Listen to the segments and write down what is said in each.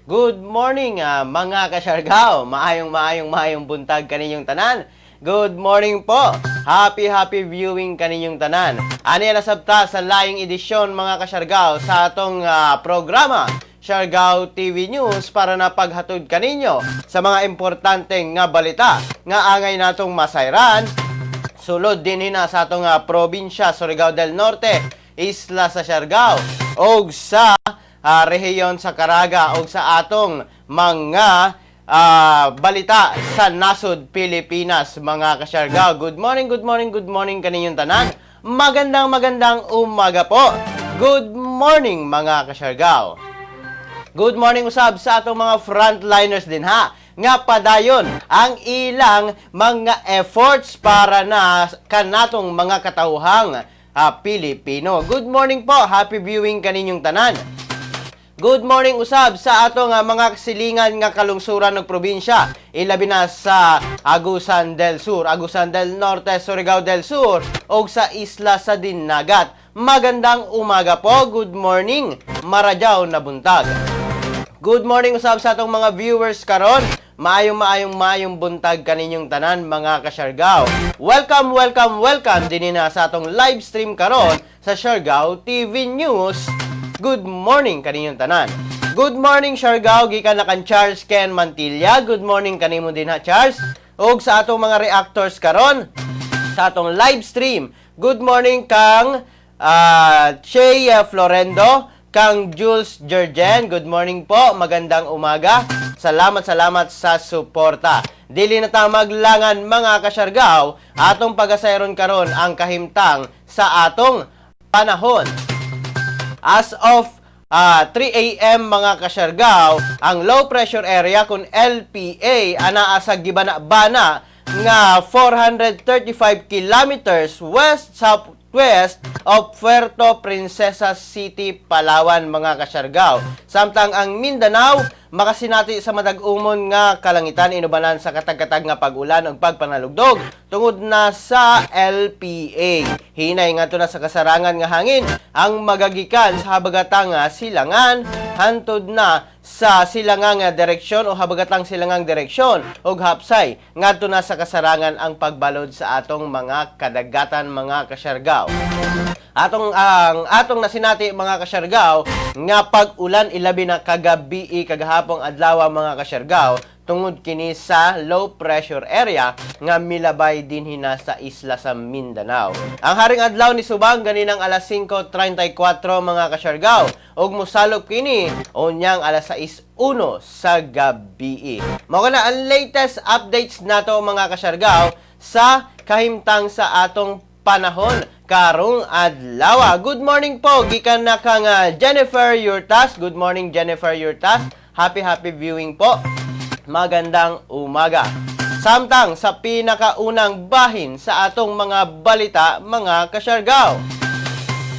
Good morning mga kasyargaw. Maayong buntag kaninyong tanan. Good morning po. Happy viewing kaninyong tanan. Ani na sabta sa laing edisyon mga kasyargaw sa atong programa Siargao TV News para na paghatod kaninyo sa mga importanteng nga balita nga angay natong masayran. Sulod din hina sa atong probinsya Surigao del Norte, isla sa Siargao og sa rehiyon sa Caraga o sa atong mga balita sa nasod Pilipinas mga kasyargaw. Good morning kaninyong tanan. Magandang umaga po. Good morning mga kasyargaw. Good morning usab sa atong mga frontliners din ha. Nga padayon ang ilang mga efforts para na kanatong mga katauhang Pilipino. Good morning po. Happy viewing kaninyong tanan. Good morning usab sa atong mga kasilingan nga kalungsuran ng probinsya. Ilabi na sa Agusan del Sur, Agusan del Norte, Surigao del Sur o sa isla sa Dinagat. Magandang umaga po. Good morning. Maradyaw na buntag. Good morning usab sa atong mga viewers karon. Maayong buntag kaninyong tanan mga kasyargaw. Welcome din na sa atong live stream karon sa Siargao TV News. Good morning kaninyong tanan. Good morning Siargao, gikan na kan Charles Ken Mantilla. Good morning kanimo din ha Charles. Og sa atong mga reactors karon sa atong live stream. Good morning kang Che Florendo, kang Jules Jergen. Good morning po, magandang umaga. Salamat sa suporta. Dili na ta maglangan mga kasyargaw, atong pagasayron karon ang kahimtang sa atong panahon. As of 3 a.m. mga kasyargaw, ang low pressure area kung LPA anaa sa gibana-bana nga 435 kilometers west-southwest of Puerto Princesa City, Palawan mga kasyargaw. Samtang ang Mindanao makasinati sa madag-umon nga kalangitan inubanan sa katag-katag nga pag-ulan ug pagpanalugdog tungod na sa LPA. Hinay ngadto na sa kasarangan nga hangin ang magagikan sa habagatang silangan hantod na sa silangang direksyon o habagatang silangang direksyon ug hapsay ngadto na sa kasarangan ang pagbalod sa atong mga kadagatan mga kasyargaw. Atong nasinati mga kasyargaw nga pag-ulan ilabi na kagabi kagahapong adlaw mga kasyargaw tungod kini sa low pressure area nga milabay din hina sa isla sa Mindanao. Ang haring adlaw ni subang ganinang alas 5:34 mga kasyargaw ug mosalop kini unyang alas 6:01 sa gabi. Mao na ang latest updates nato mga kasyargaw sa kahimtang sa atong panahon karong adlaw. Good morning po gikan na kang Jennifer Yurtas. Good morning Jennifer Yurtas. Happy viewing po. Magandang umaga. Samtang sa pinakaunang bahin sa atong mga balita mga kasyargaw.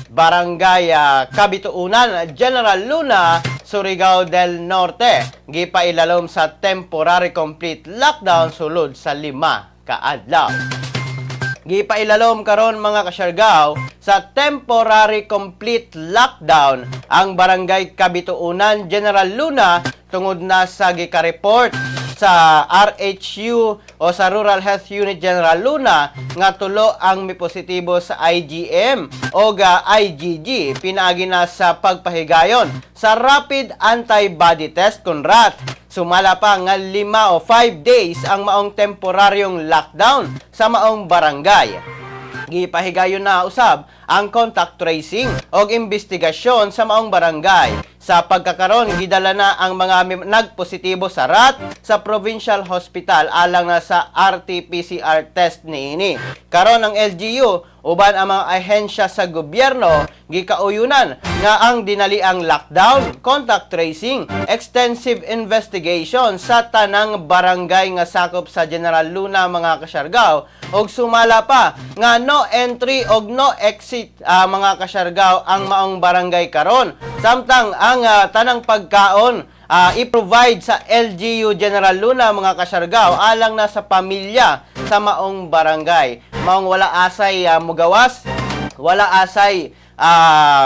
Barangay Kabituunan, General Luna, Surigao del Norte gipailalom sa temporary complete lockdown sulod sa 5 ka adlaw. Gipailalom karon mga kasyargaw sa temporary complete lockdown ang Barangay Kabituunan, General Luna tungod na sa gikareport sa RHU o sa Rural Health Unit General Luna nga tulo ang mipositibo sa IgM o IgG pinaagi na sa pagpahigayon sa rapid antibody test kun RAT Sumala pa nga 5 o 5 days ang maong temporaryong lockdown sa maong barangay. Gipahigayon na usab ang contact tracing o investigasyon sa maong barangay. Sa pagkakaroon, gidala na ang mga nagpositibo sa RAT sa Provincial Hospital alang na sa RT-PCR test niini. Karon ang LGU uban ang mga ahensya sa gobyerno gikauyunan nga ang dinaliang lockdown, contact tracing, extensive investigation sa tanang barangay nga sakop sa General Luna mga kasyargaw og sumala pa nga no entry og no exit mga kasyargaw ang maong barangay karon. Samtang ang tanang pagkaon i-provide sa LGU General Luna mga kasyargaw alang na sa pamilya sa maong barangay. Maong wala asay mugawas, wala asay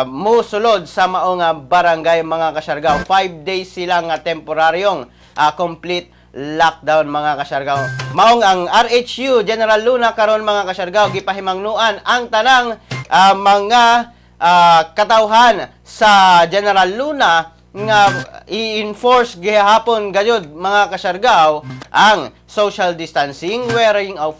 musulod sa maong barangay mga kasyargaw. 5 days silang temporaryong complete lockdown mga kasyargaw. Maong ang RHU General Luna karon mga kasyargaw gipahimangnuan ang tanang mga katawhan sa General Luna nga i-enforce gihapon gayud mga kasyargaw ang social distancing, wearing of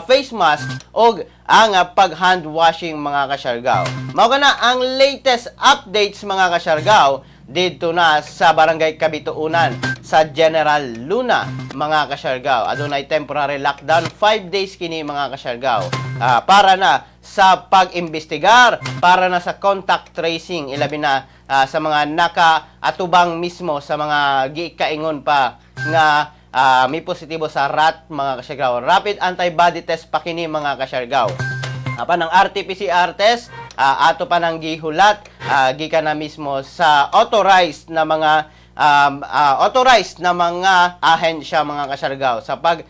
face mask og ang pag-hand washing mga kasyargaw. Mao kana ang latest updates mga kasyargaw dito na sa Barangay Kabituunan sa General Luna mga kasyargaw. Adunay temporary lockdown 5 days kini mga kasyargaw. Para na sa pag-imbestigar, para na sa contact tracing, ilabi na sa mga nakaatubang mismo sa mga gikaingon pa nga may positibo sa RAT mga kasyargaw. Rapid antibody test pa kini mga kasyargaw. Apan ang RT-PCR test ato pa nang gihulat gikan na mismo sa authorized na mga ahensya mga kasyargaw sa pag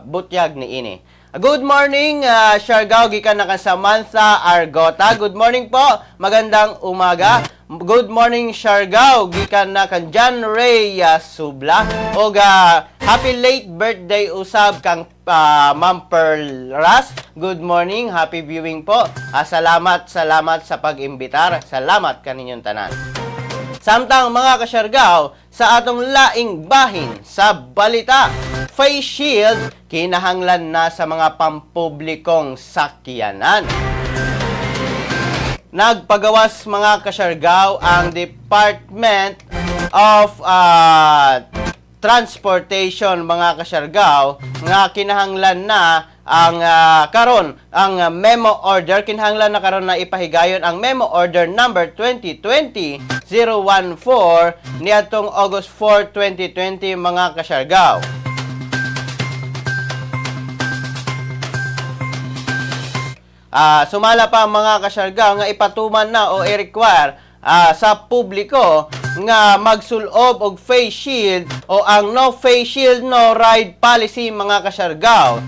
butyag niini. Good morning, Siargao, gikan na ka Samantha Argota. Good morning po, magandang umaga. Good morning, Siargao, gikan na kan John Ray Subla. O happy late birthday usab kang Ma'am Pearl Ras. Good morning, happy viewing po. Salamat sa pag-imbitar. Salamat kaninyong tanan. Samtang mga kasyargaw, sa atong laing bahin sa balita, face shield kinahanglan na sa mga pampublikong sakyanan. Nagpagawas mga kasyargaw ang Department of Transportation mga kasyargaw nga kinahanglan na ang karon ang memo order kinahanglan na karon na ipahigayon ang memo order number 2020-014 niadtong August 4, 2020 mga kasyargaw. Sumala pa mga kasyargaw nga ipatuman na o i-require sa publiko nga magsulob og face shield o ang no face shield no ride policy mga kasyargaw.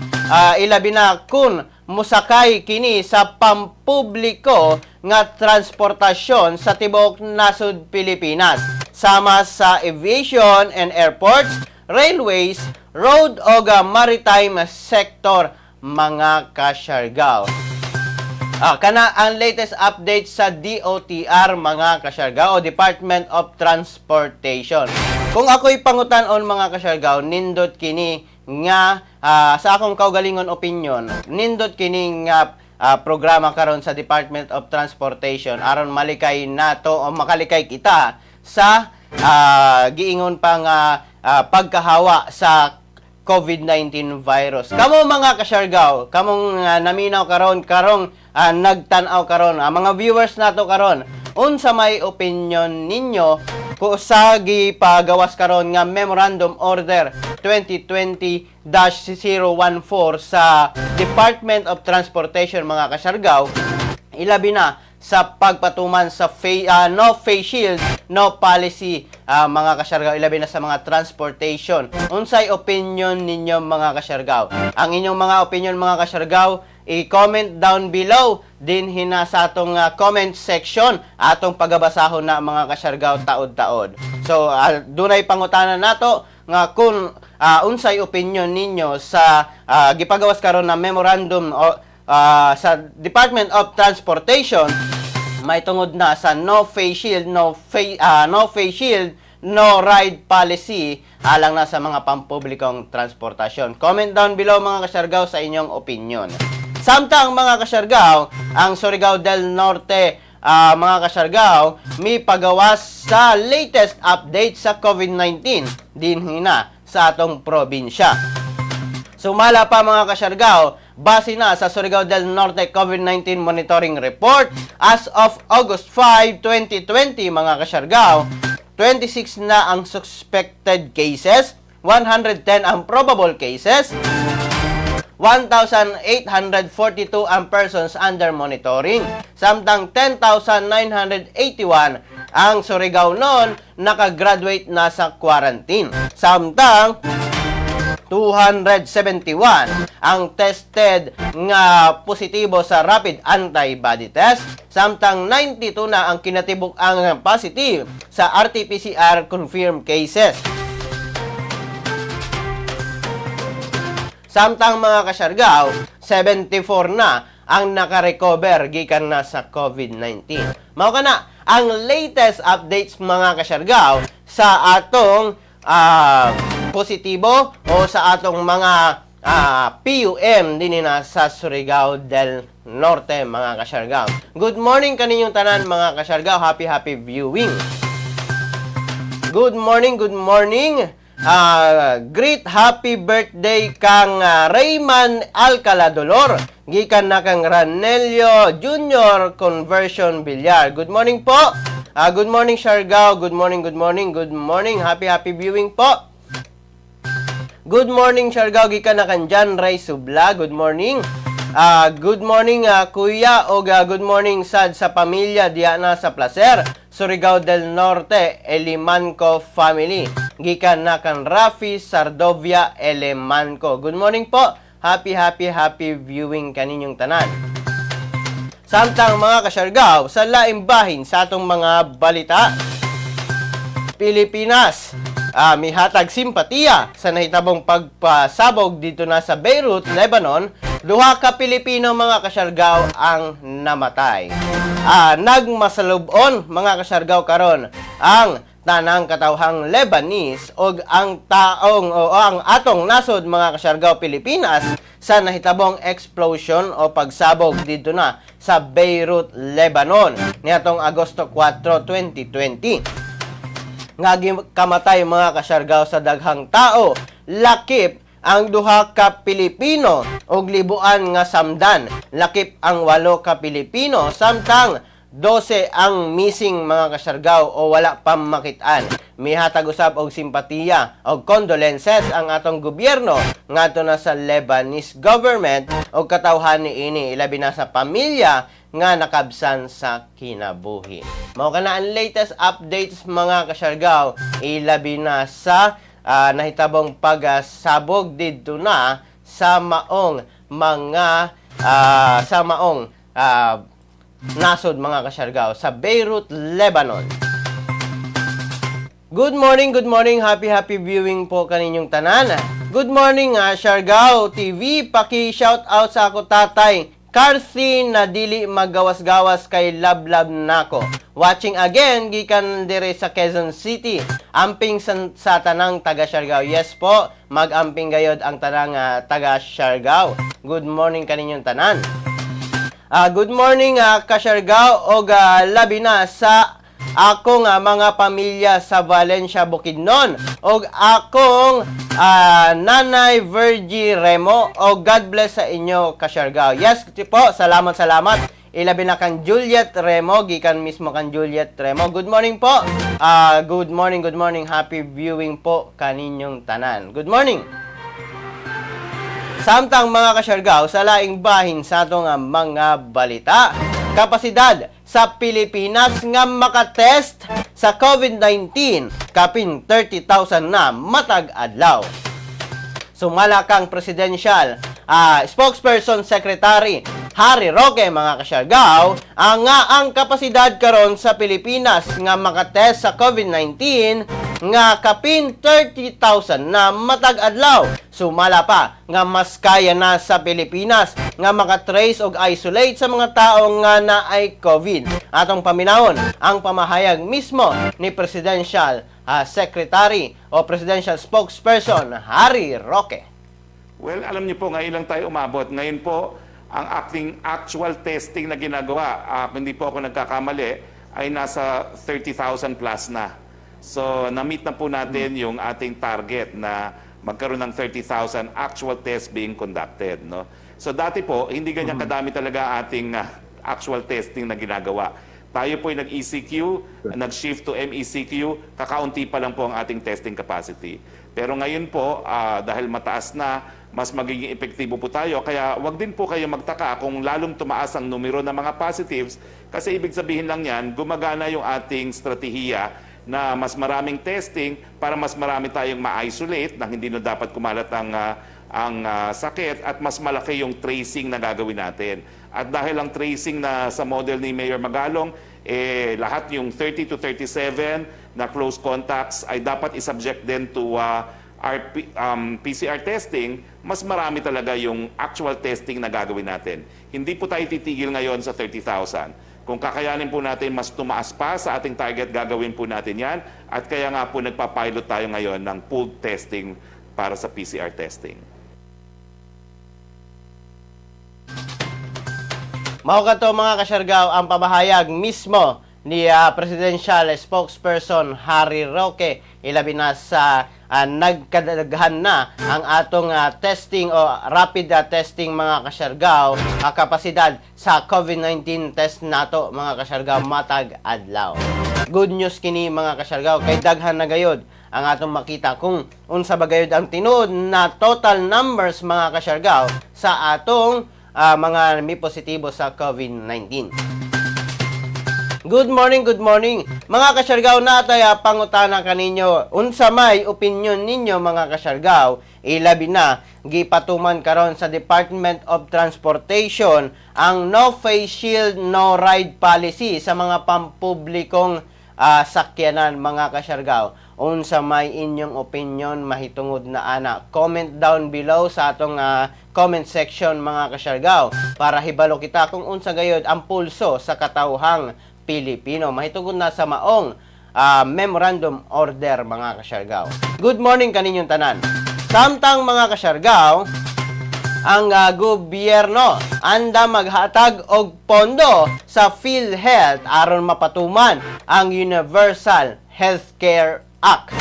Ilabi na kung musakay kini sa pampubliko nga transportasyon sa tibuok nasud Pilipinas sama sa aviation and airports, railways, road o maritime sector mga kasyargaw. Kana ang latest update sa DOTR mga kasyargaw o Department of Transportation. Kung ako'y pangutan-on mga kasyargaw, nindot kini nga sa akong kaugalingon opinion, nindot kini nga programa karon sa Department of Transportation aron malikay nato o makalikay kita sa giingon pa nga pagkahawa sa COVID-19 virus. Kamo mga kasyargaw, kamong naminaw karon karong nagtan-aw karon, mga viewers nato karon, unsa may opinion ninyo ko sa gipagawas karon nga Memorandum Order 2020-014 sa Department of Transportation mga kasyargaw, ilabi na sa pagpatuman sa no face shield, no policy mga kasyargaw, ilabi na sa mga transportation. Unsay opinion ninyo mga kasyargaw? Ang inyong mga opinion mga kasyargaw, i-comment down below din hina sa atong comment section atong pagabasahon na mga kasyargaw taod-taod. So dunay pangutanan nato nga kung unsay opinion ninyo sa gipagawas karon na memorandum sa Department of Transportation may tungod na sa no face shield, no face shield, no ride policy alang na sa mga pampublikong transportasyon. Comment down below mga kasyargaw sa inyong opinion. Samtang mga kasyargaw, ang Surigao del Norte mga kasyargaw, may pagawas sa latest update sa COVID-19 din hina sa atong probinsya. Sumala pa mga kasyargaw, base na sa Surigao del Norte COVID-19 Monitoring Report, as of August 5, 2020 mga kasyargaw, 26 na ang suspected cases, 110 ang probable cases, 1,842 ang persons under monitoring, samtang 10,981 ang Surigao noon nakagraduate na sa quarantine. Samtang 271 ang tested nga positibo sa rapid antibody test, samtang 92 na ang kinatibuk ang positive sa RT-PCR confirmed cases. Samtang mga kasyargaw, 74 na ang nakarecover gikan na sa COVID-19. Mao kana ang latest updates mga kasyargaw sa atong positibo o sa atong mga PUM din na sa Surigao del Norte mga kasyargaw. Good morning kaninyong tanan mga kasyargaw. Happy viewing. Good morning. Great happy birthday kang Rayman Alcaladolor. Gikan na kang Ranelio Junior Conversion Villar. Good morning po. Good morning Siargao. Good morning. Happy viewing po. Good morning Siargao, gikan na kan Jan Ray Subla. Good morning. Good morning kuya o good morning sad sa pamilya diya na sa Placer, Surigao del Norte, Elimanco family. Gikan na kan Rafi Sardovia Elemanco. Good morning po. Happy viewing kaninyong tanan. Samtang mga kasyargaw, sa laing bahin sa atong mga balita, Pilipinas mihatag simpatiya sa nahitabong pagpasabog dito na sa Beirut, Lebanon. Duha ka Pilipino mga kasyargaw ang namatay. Nagmasalubon mga kasyargaw karon ang tanang katawhang Lebanese og ang taong o ang atong nasod mga kasyargaw Pilipinas sa nahitabong explosion o pagsabog dito na sa Beirut, Lebanon niadtong Agosto 4, 2020. Nga kamatay mga kasyargaw sa daghang tao, lakip ang duha ka Pilipino og libuan nga samdan. Lakip ang 8 ka Pilipino, samtang 12 ang missing mga kasyargaw o wala pang makitaan. Mihatag usab og simpatiya og condolences ang atong gobyerno ngadto na sa Lebanese government og katawhan niini ilabi na sa pamilya nga nakabsan sa kinabuhi. Mao kana ang latest updates mga kasyargaw, ilabi na sa nahitabong pagsabog didto na sa maong mga nasod mga kasyargaw sa Beirut, Lebanon. Good morning. Happy viewing po kaninyong tanan. Good morning Siargao TV. Paki-shout out sa ako tatay Carthy na dili magawas-gawas kay lablab nako. Watching again gikan dire sa Quezon City. Amping sa tanang taga Siargao. Yes po, mag-amping gayod ang tanang taga Siargao. Good morning kaninyong tanan. Good morning ka-Siargao og labi na sa akong mga pamilya sa Valencia, Bukidnon og akong Nanay Virgie Remo o God bless sa inyo ka-Siargao. Yes po, salamat. Ilabi na kan Juliet Remo, gikan mismo kan Juliet Remo. Good morning po. Good morning. Happy viewing po kaninyong tanan. Good morning. Samtang mga ka-Siargao, sa laing bahin sa atong mga balita, kapasidad sa Pilipinas nga makatest sa COVID-19 kapin 30,000 na matag adlaw. Sumala kang presidential spokesperson secretary Harry Roque mga ka-Siargao ang kapasidad karon sa Pilipinas nga makatest sa COVID-19 nga kapin 30,000 na matag adlaw. Sumala pa nga mas kaya na sa Pilipinas nga makatrace og isolate sa mga tao nga naay COVID. Atong paminawon ang pamahayag mismo ni Presidential Secretary o Presidential Spokesperson Harry Roque. Well, alam niyo po, ngayon lang tayo umabot. Ngayon po, ang ating actual testing na ginagawa, hindi po ako nagkakamali, ay nasa 30,000 plus na. So, na-meet na po natin yung ating target na magkaroon ng 30,000 actual tests being conducted. No? So, dati po, hindi ganyan kadami talaga ating actual testing na ginagawa. Tayo po ay nag-ECQ, nag-shift to MECQ, kakaunti pa lang po ang ating testing capacity. Pero ngayon po, dahil mataas na, mas magiging epektibo po tayo. Kaya wag din po kayo magtaka kung lalong tumaas ang numero ng mga positives kasi ibig sabihin lang yan, gumagana yung ating strategiya na mas maraming testing para mas marami tayong ma-isolate na hindi na dapat kumalat ang sakit at mas malaki yung tracing na gagawin natin. At dahil ang tracing na sa model ni Mayor Magalong, lahat yung 30 to 37 na close contacts ay dapat isubject din to PCR testing, mas marami talaga yung actual testing na gagawin natin. Hindi po tayo titigil ngayon sa 30,000. Kung kakayanin po natin mas tumaas pa sa ating target, gagawin po natin yan. At kaya nga po nagpapilot tayo ngayon ng pooled testing para sa PCR testing. Mao kato mga kasyargaw ang pamahayag mismo ni Presidential Spokesperson Harry Roque, ilabi na sa nagkadaghan na ang atong testing o rapid testing mga kasyargaw, kapasidad sa COVID-19 test nato mga kasyargaw matag adlaw. Good news kini mga kasyargaw kay daghan na gayod ang atong makita kung unsa ba gayod ang tinuod na total numbers mga kasyargaw sa atong mga may positibo sa COVID-19. Good morning, good morning. Mga kasyargaw, natay pangutana kaninyo. Unsa may opinion ninyo mga kasyargaw? Ilabi na gipatuman karon sa Department of Transportation ang no face shield, no ride policy sa mga pampublikong sakyanan mga kasyargaw. Unsa may inyong opinion mahitungod na ana? Comment down below sa atong comment section mga kasyargaw para hibalo kita kung unsa gayod ang pulso sa katawhang Pilipino. Mahitungod na sa maong memorandum order mga kasyargaw. Good morning kaninyong tanan. Samtang mga kasyargaw, ang gobyerno anda maghatag og pondo sa PhilHealth aron mapatuman ang Universal Healthcare Act.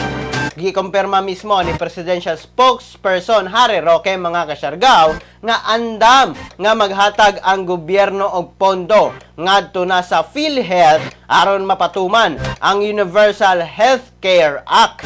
Gikumpirma mismo ni Presidential Spokesperson Harry Roque mga kasyargaw nga andam nga maghatag ang gobyerno og pondo ngadto na sa PhilHealth aron mapatuman ang Universal Healthcare Act.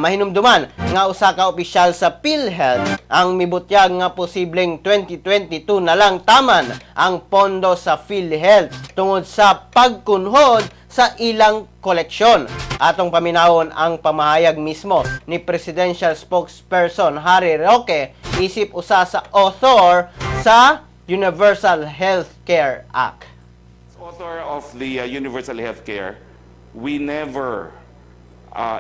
Mahinumduman nga usa ka opisyal sa PhilHealth ang mibutyag nga posibleng 2022 na lang taman ang pondo sa PhilHealth tungod sa pagkunhod sa ilang koleksyon. Atong paminawon ang pamahayag mismo ni Presidential Spokesperson Harry Roque isip usa sa author sa Universal Healthcare Act. Author of the Universal Healthcare, we never,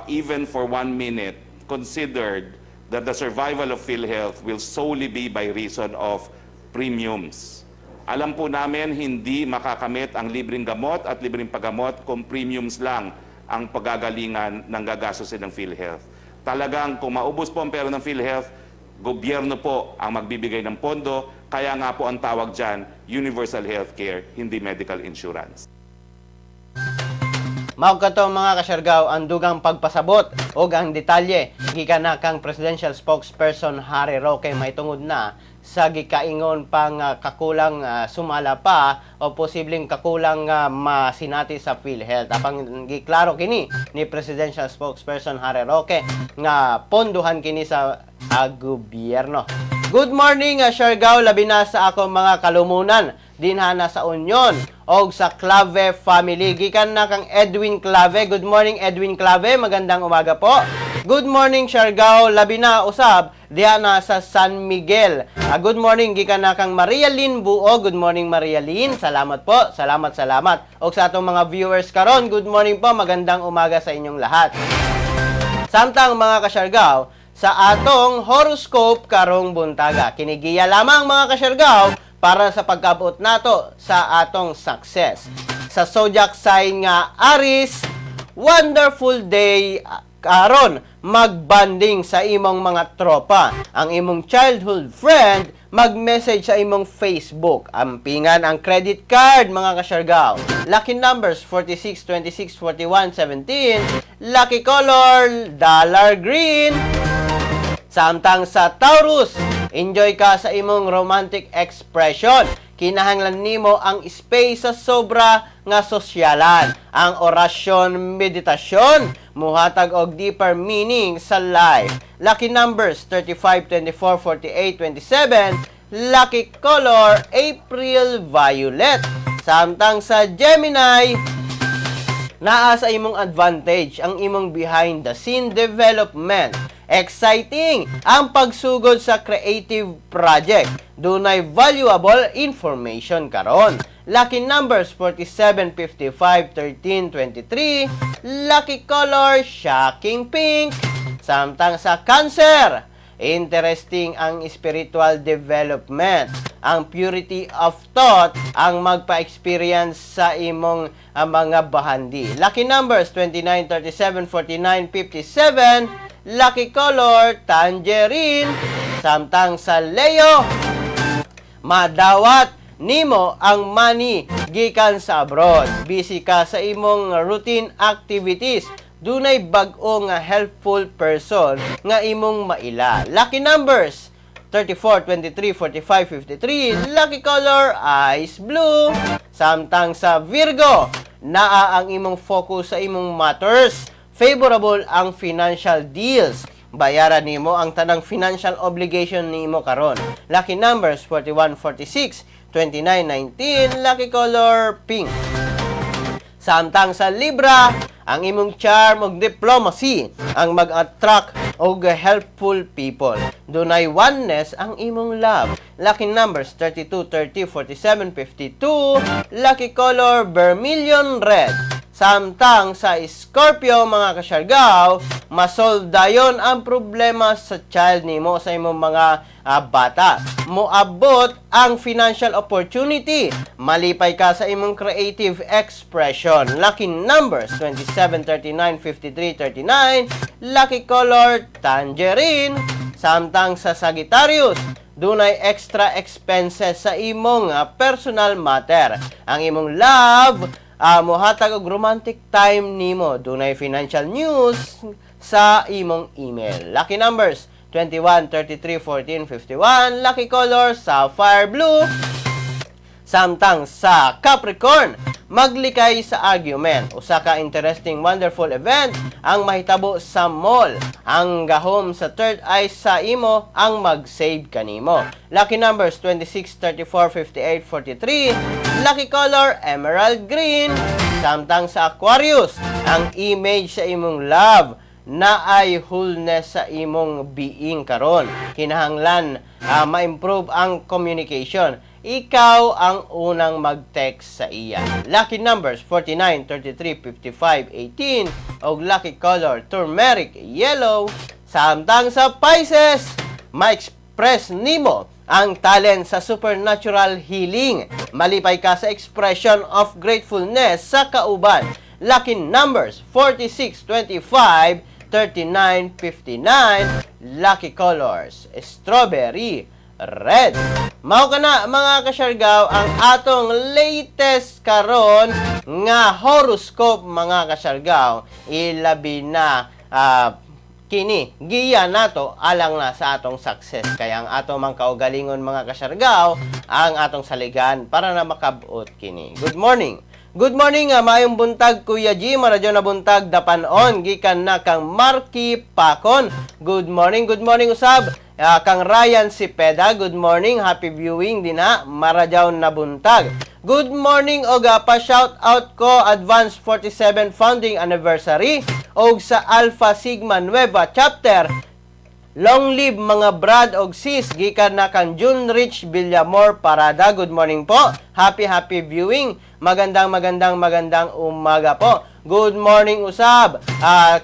even for 1 minute, considered that the survival of PhilHealth will solely be by reason of premiums. Alam po namin hindi makakamit ang libreng gamot at libreng paggamot kung premiums lang ang pagagalingan ng gagastusin ng PhilHealth. Talagang kung maubos po ang pera ng PhilHealth, gobyerno po ang magbibigay ng pondo, kaya nga po ang tawag dyan, Universal Healthcare, hindi medical insurance. Mao kato mga kasyargaw ang dugang pagpasabot o ang detalye gikan na kang Presidential Spokesperson Harry Roque mahitungod na sa gikaingon pang kakulang sumala pa o posibleng kakulang masinati sa PhilHealth. Apang giklaro kini ni Presidential Spokesperson Harry Roque nga ponduhan kini sa gobyerno. Good morning Siargao, labi na sa ako mga kalumunan dinha na sa Union og sa Clave family. Gikan na kang Edwin Clave. Good morning Edwin Clave, magandang umaga po. Good morning Siargao, labi na usab diha na sa San Miguel. Good morning gikan na kang Maria Lynn Buo. Good morning Maria Lynn, salamat po. Salamat. Og sa atong mga viewers karon, good morning po, magandang umaga sa inyong lahat. Samtang mga kasyargaw, sa atong horoscope karong buntaga. Kinigiya lamang mga kasyargaw para sa pagkabot nato sa atong success. Sa zodiac sign nga Aries, wonderful day karon magbanding sa imong mga tropa. Ang imong childhood friend mag-message sa imong Facebook. Ampingan ang credit card mga kasyargaw. Lucky numbers 46, 26, 41, 17. Lucky color dollar green. Samtang sa Taurus, enjoy ka sa imong romantic expression. Kinahanglan nimo ang space sa sobra nga sosyalan. Ang orasyon, meditasyon, muhatag og deeper meaning sa life. Lucky numbers 35, 24, 48, 27. Lucky color April violet. Samtang sa Gemini, naa sa imong advantage ang imong behind the scene development. Exciting ang pagsugod sa creative project. Dunay valuable information karon. Lucky numbers 47, 55, 13, 23. Lucky color shocking pink. Samtang sa Cancer, interesting ang spiritual development. Ang purity of thought ang magpa-experience sa imong mga bahandi. Lucky numbers 29, 37, 49, 57. Lucky color tangerine. Samtang sa Leo, madawat nimo ang money gikan sa abroad. Busy ka sa imong routine activities. Dunay bag-o nga helpful person nga imong maila. Lucky numbers 34, 23, 45, 53. Lucky color ice blue. Samtang sa Virgo, naa ang imong focus sa imong matters. Favorable ang financial deals. Bayaran nimo ang tanang financial obligation nimo karon. Lucky numbers 41, 46, 29, 19. Lucky color pink. Samtang sa Libra, ang imong charm ug diplomacy ang mag-attract og helpful people. Dunay oneness ang imong love. Lucky numbers 32, 30, 47, 52. Lucky color vermilion red. Samtang sa Scorpio mga kasyargaw, masolve dayon ang problema sa child nimo sa imong mga bata. Moabot ang financial opportunity. Malipay ka sa imong creative expression. Lucky numbers 27, 39, 53, 39. Lucky color tangerine. Samtang sa Sagittarius, dunay extra expenses sa imong personal matter. Ang imong love mohatag og romantic time nimo. Dunay financial news sa imong email. Lucky numbers 21, 33, 14, 51. Lucky color sapphire blue. Samtang sa Capricorn, maglikay sa argument. Usa ka interesting wonderful event ang mahitabo sa mall. Ang gahom sa third eye sa imo ang mag-save kanimo. Lucky numbers 26, 34, 58, 43. Lucky color emerald green. Samtang sa Aquarius, ang image sa imong love na ay wholeness sa imong being karon. Kinahanglan ma-improve ang communication. Ikaw ang unang mag-text sa iya. Lucky numbers 49, 33, 55, 18. O lucky color turmeric yellow. Samtang sa Pisces, ma-express nimo ang talent sa supernatural healing. Malipay ka sa expression of gratefulness sa kauban. Lucky numbers 46, 25, 39, 59. Lucky colors strawberry red. Mao kana mga kasyargaw ang atong latest karon nga horoscope mga kasyargaw. Ilabi na kini giya nato alang na sa atong success. Kaya ang atong mga kaugalingon mga kasyargaw ang atong saligan para na makabot kini. Good morning. Good morning, mayong buntag Kuya G, maradyo na buntag dapanon gikan na kang Marky Pacon. Good morning usab. Kang Ryan Sipeda, good morning, happy viewing din ha, maradyaw na buntag. Good morning og pa shout out ko advance 47 founding anniversary og sa Alpha Sigma Nueva chapter. Long live mga brad og sis gikan na kang June Rich Villamor Parada. Good morning po. Happy viewing. Magandang umaga po. Good morning usab.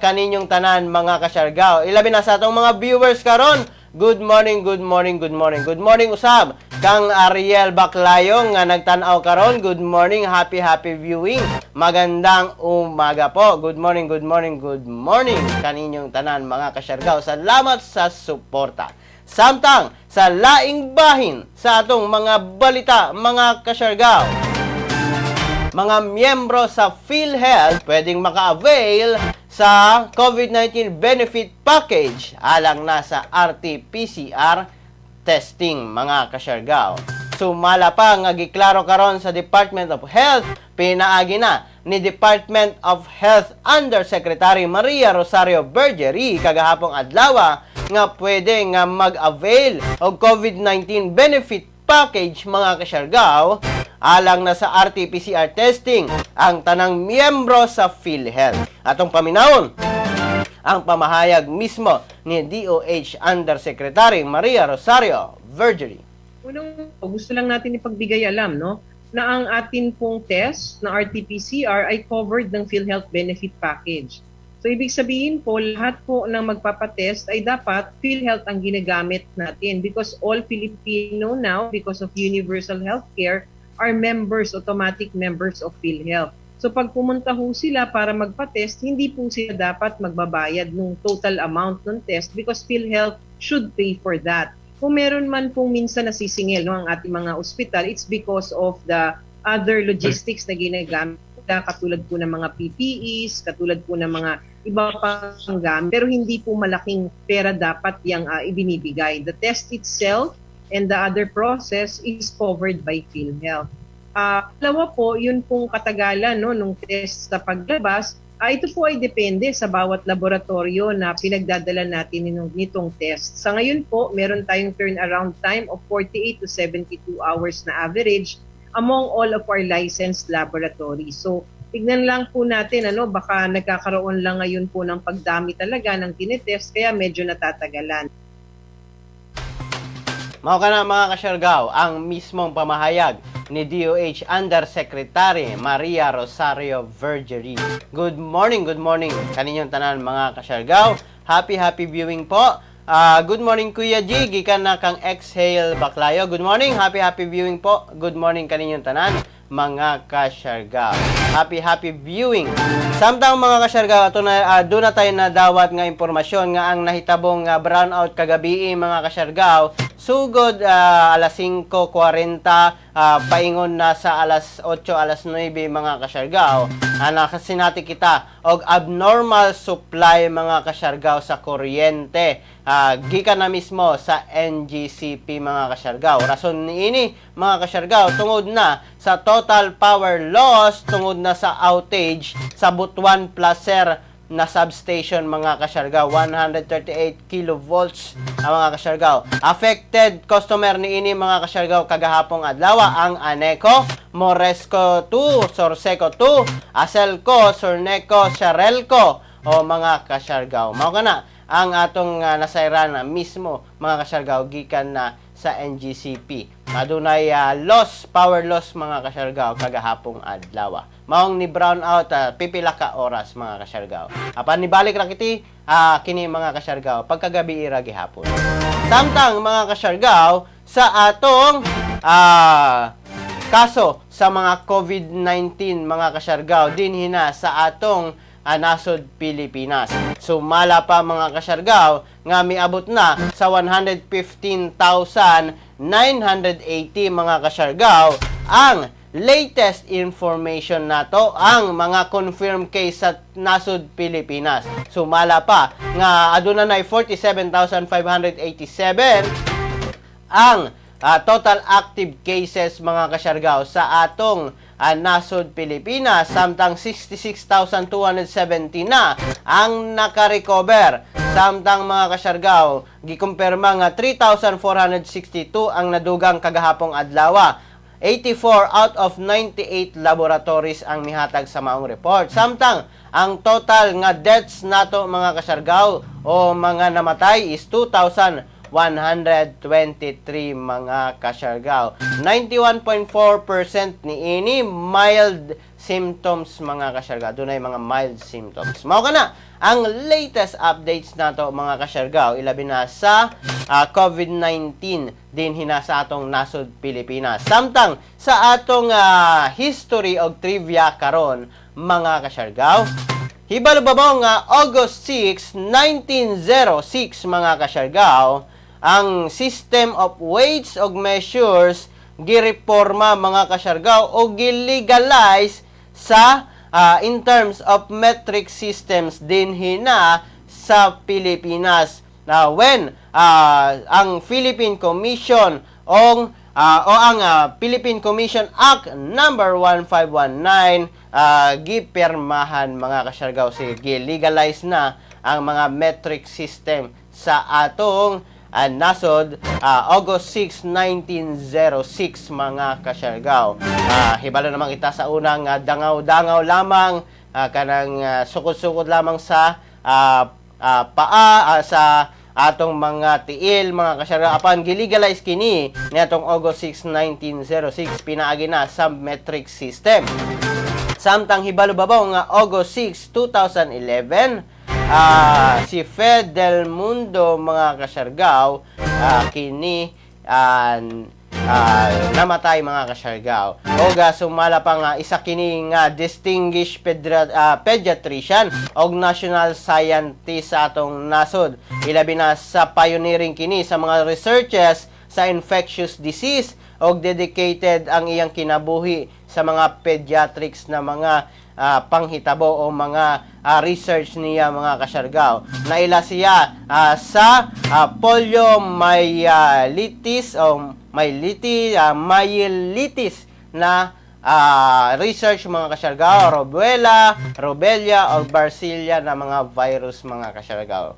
Kaninyong tanan mga kasyargaw. Ilabi na sa atong mga viewers karon. Good morning, good morning, good morning. Good morning usab. Kang Ariel Baclayong nga nagtan-aw karon. Good morning, happy viewing. Magandang umaga po. Good morning, good morning, good morning. Kaninyong tanan mga kasyargaw. Salamat sa suporta. Samtang sa laing bahin sa atong mga balita mga kasyargaw. Mga miyembro sa PhilHealth pwedeng maka-avail sa COVID-19 Benefit Package alang na sa RT-PCR testing mga kasyargaw. Sumala pa nga giklaro karon sa Department of Health, pinaagi na ni Department of Health Undersecretary Maria Rosario Vergerie kagahapong adlaw nga pwede nga mag-avail og COVID-19 Benefit Package mga kasyargaw alang na sa RT-PCR testing ang tanang miyembro sa PhilHealth. Atong paminawon ang pamahayag mismo ni DOH Undersecretary Maria Rosario Vergerie. Unang gusto lang natin ipagbigay alam na ang atin pong test na RT-PCR ay covered ng PhilHealth Benefit Package. So ibig sabihin po, lahat po ng magpapatest ay dapat PhilHealth ang ginagamit natin because all Filipino now, because of universal healthcare, are automatic members of PhilHealth. So pag pumunta ho sila para magpa-test, hindi po sila dapat magbabayad ng total amount ng test because PhilHealth should pay for that. Kung meron man pong minsan nasisingil ang ating mga ospital, it's because of the other logistics na ginagamit, katulad po ng mga PPEs, katulad po ng mga iba pang gamit, pero hindi po malaking pera dapat yung ibinibigay. The test itself and the other process is covered by PhilHealth. Dalawa po, yun pong katagalan nung test sa paglabas, ito po ay depende sa bawat laboratorio na pinagdadala natin nitong test. Sa ngayon po, meron tayong turnaround time of 48 to 72 hours na average among all of our licensed laboratories. So, tignan lang po natin, baka nagkakaroon lang ngayon po ng pagdami talaga ng tinitest, kaya medyo natatagalan. Mao kana mga kasyargaw, ang mismong pamahayag ni DOH Undersecretary Maria Rosario Vergerie. Good morning kaninyong tanan mga kasyargaw. Happy viewing po. Good morning Kuya G, gikan na kang Exhale Baclayo. Good morning, happy viewing po. Good morning kaninyong tanan mga kasyargaw. Happy viewing. Samtang mga kasyargaw, doon na tayo nadawat nga impormasyon nga ang nahitabong brownout kagabi mga kasyargaw. Sugod alas 5:40 paingon na sa alas 8, alas 9 mga kasyargaw. Nakasinati kita og abnormal supply mga kasyargaw sa kuryente. Gikan na mismo sa NGCP mga kasyargaw. Rason niini mga kasyargaw tungod na sa total power loss, tungod na sa outage sa Butuan Placer na substation mga kasyargaw, 138 kilovolts ang mga kasyargaw. Affected customer niini mga kasyargaw kagahapong adlaw ang Aneco, Moresco 2, Sorseco 2, Aselco, Sorneco, Sharelco o mga kasyargaw. Mao kana ang atong nasayran mismo mga kasyargaw gikan na sa NGCP. Adunay power loss mga kasyargaw kagahapong adlaw. Maong ni brownout pipila ka oras mga kasyargaw. Apan nibalik ra kiti kini mga kasyargaw pagkagabi ira gihapon. Samtang mga kasyargaw sa atong kaso sa mga COVID-19 mga kasyargaw dinhina sa atong nasod Pilipinas. Sumala pa mga kasyargaw nga miabot na sa 115,980 mga kasyargaw ang latest information nato, ang mga confirmed case sa nasod Pilipinas. Sumala pa nga aduna nay 47,587 ang total active cases mga kasyargaw sa atong nasod Pilipinas, samtang 66,270 na ang naka-recover. Samtang mga kasyargaw, gikumpirma nga 3,462 ang nadugang kagahapong adlaw. 84 out of 98 laboratories ang mihatag sa maong report. Samtang ang total nga deaths nato mga kasyargaw o mga namatay is 2,123 mga kasyargaw. 91.4% ni ini mild symptoms mga kasyargaw. Dunay mga mild symptoms. Mao kana ang latest updates nato mga kasyargaw, ilabi na sa COVID-19 din hina sa atong nasod Pilipinas. Samtang sa atong history og trivia karon mga kasyargaw, hibalo ba mo nga August 6, 1906 mga kasyargaw, ang System of Weights og Measures gireporma mga kasyargaw o gilegalize sa in terms of metric systems din hina sa Pilipinas. When ang Philippine Commission o ang Philippine Commission Act number 1519 gipirmahan mga kasyargaw, gilegalize na ang mga metric system sa atong nasod August 6, 1906 mga kasyargaw. Hibalo naman kita sa unang dangaw-dangaw lamang, kanang sukod-sukod lamang sa paa sa atong mga tiil mga kasyargaw. Apan gilegalize kini niadtong August 6, 1906 pinaagi na sa metric system. Samtang hibalo babaw nga August 6, 2011 si Fed Del Mundo mga kasyargaw kini namatay mga kasyargaw. O sumala pa nga isa kini nga distinguished pediatrician og national scientist sa atong nasod. Ilabi na sa pioneering kini sa mga researches sa infectious disease og dedicated ang iyang kinabuhi sa mga pediatrics na mga panghitabo o mga research niya mga kasyargaw. Naila siya sa poliomyelitis o myelitis na research mga kasyargaw, rubella o Bacilla na mga virus mga kasyargaw.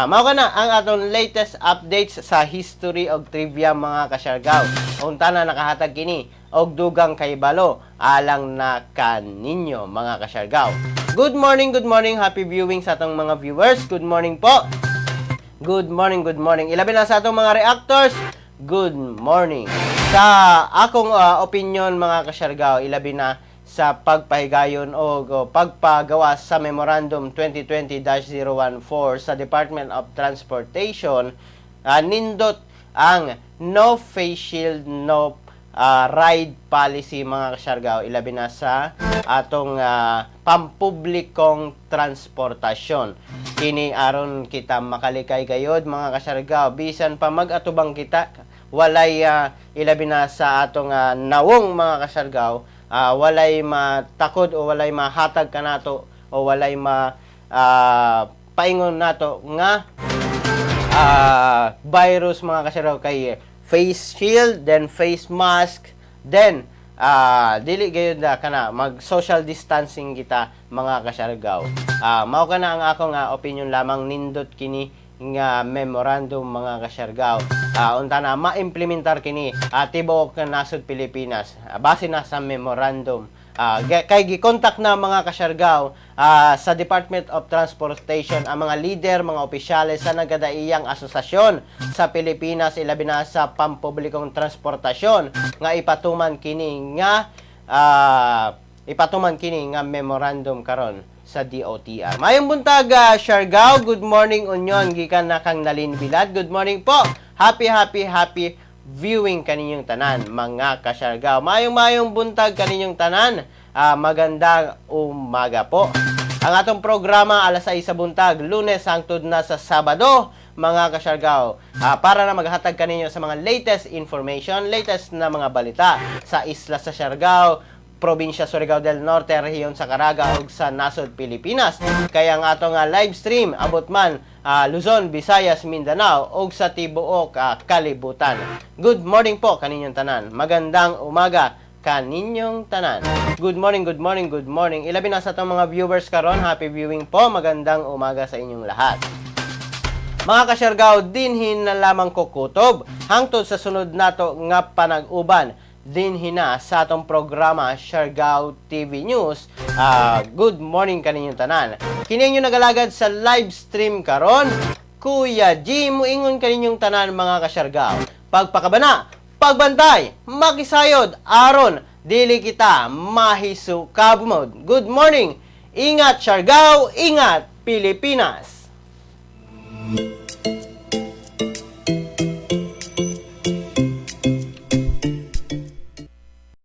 Mao kana ang atong latest updates sa history og trivia mga kasyargaw. Unta na nakahatag kini og dugang kahibalo alang na kaninyo mga kasyargaw. Good morning, happy viewing sa atong mga viewers. Good morning po. Good morning. Ilabi na sa atong mga reactors. Good morning. Sa akong opinion mga kasyargaw, ilabi na sa pagpahigayon o pagpagawa sa Memorandum 2020-014 sa Department of Transportation, nindot ang no face shield, no ride policy mga kasyargaw, ilabi na sa atong pampublikong transportasyon. Kini aron kita makalikay gayod mga kasyargaw, bisan pa mag-atubang kita, walay ilabi na sa atong nawong mga kasyargaw, walay matakod o walay mahatag kanato o walay paingon nato nga virus mga kasyargaw, kay face shield, then face mask, then dili gayud kana mag social distancing kita mga kasyargaw. Mao kana ang akong opinion lamang, nindot kini nga memorandum mga kasyargaw. Unta na ma-implementar kini tibuok nasod Pilipinas base na sa memorandum. Kay gi-contact na mga kasyargaw sa Department of Transportation ang mga leader, mga opisyales sa nagkadaiyang asosasyon sa Pilipinas, ilabi na sa pampublikong transportasyon nga ipatuman kini nga memorandum karon sa DOTR. Mayong buntag, Siargao. Good morning, Union. Gikan na kang nalinbilad. Good morning po. Happy viewing kaninyong tanan, mga kasyargaw. Mayong buntag kaninyong tanan. Magandang umaga po. Ang atong programa alas 6 sa buntag, Lunes hangtod na sa Sabado, mga kasyargaw, para na maghatag kaninyo sa mga latest information, latest na mga balita sa isla sa Siargao, probinsya Surigao del Norte, rehiyon sa Caraga ug sa nasod Pilipinas. Kaya ang atong live stream abot man Luzon, Visayas, Mindanao ug sa tibuok kalibutan. Good morning po kaninyong tanan. Magandang umaga kaninyong tanan. Good morning. Ilabi na sa atong mga viewers karon. Happy viewing po. Magandang umaga sa inyong lahat. Mga kasyargaw, dinhin na lamang kukutob hangtod sa sunod nato nga panag-uban din hina sa atong programa Siargao TV News. Good morning kaninyong tanan. Kini nyo nagalagad sa live stream karon, Kuya G, muingon kaninyong tanan mga kasyargao. Pagpakabana, pagbantay, makisayod, aron dili kita mahisu kabumod. Good morning! Ingat Siargao, ingat Pilipinas!